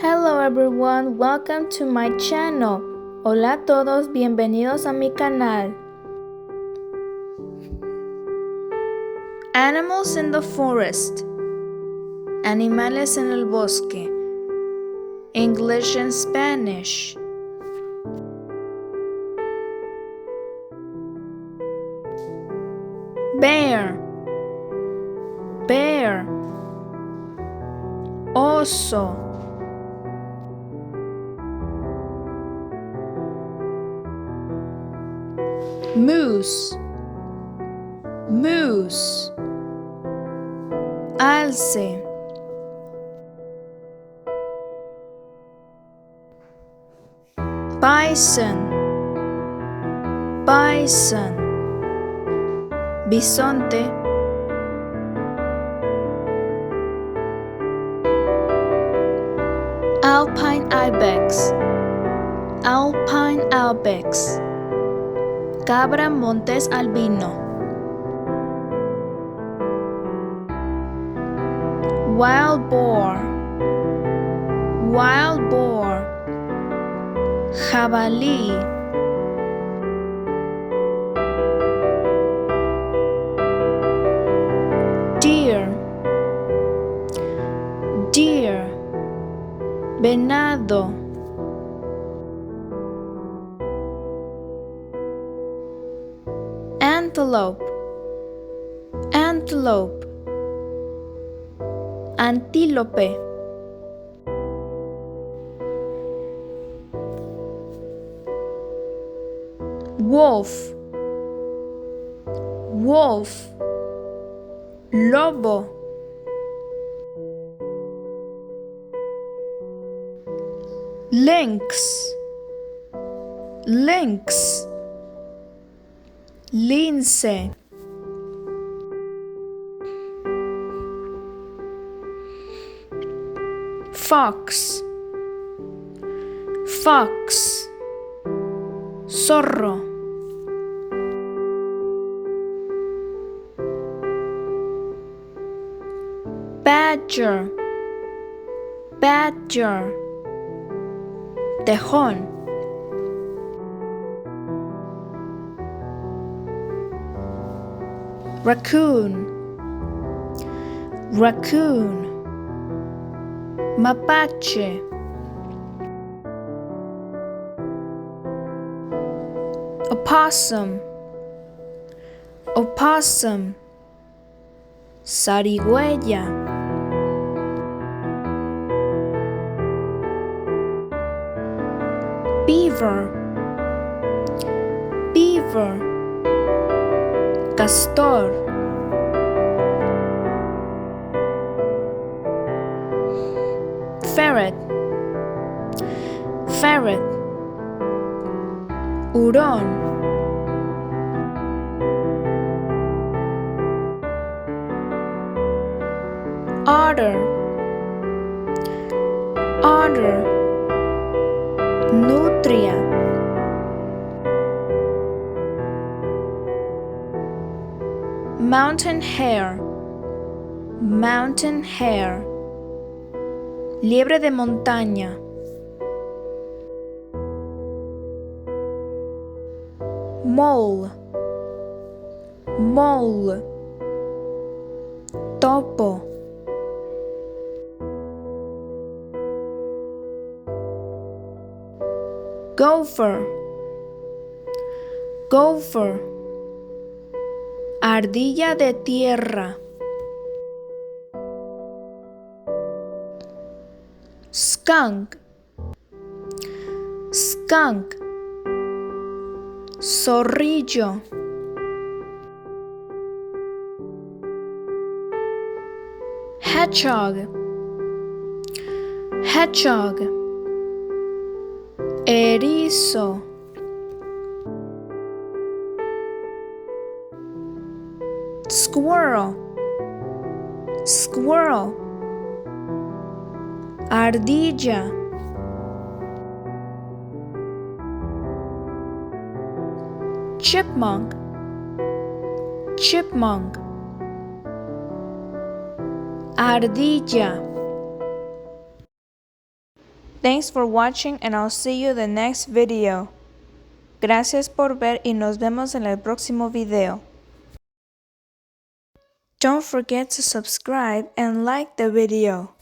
Hello everyone, welcome to my channel. Hola a todos, bienvenidos a mi canal. Animals in the forest. Animales en el bosque. English and Spanish. Bear. Bear. Oso. Moose. Moose. Alce. Bison. Bison. Bisonte. Alpine ibex. Alpine ibex. Cabra montes albino. Wild boar. Wild boar. Jabalí. Deer. Deer. Venado. Antelope. Antelope. Antílope. Wolf. Wolf. Lobo. Lynx. Lynx. Lince. Fox. Fox. Zorro. Badger. Badger. Tejón. Raccoon. Raccoon. Mapache. Opossum. Opossum. Zarigüeya. Beaver. Beaver. Castor. Ferret. Ferret. Hurón. Otter. Otter. Nutria. Mountain hare. Mountain hare. Liebre de montaña. Mole. Mole. Topo. Gopher. Gopher. Ardilla de tierra. Skunk. Skunk. Zorrillo. Hedgehog. Hedgehog. Erizo. Squirrel. Squirrel. Ardilla. Chipmunk. Chipmunk. Ardilla. Thanks for watching and I'll see you in the next video. Gracias por ver y nos vemos en el próximo video. Don't forget to subscribe and like the video.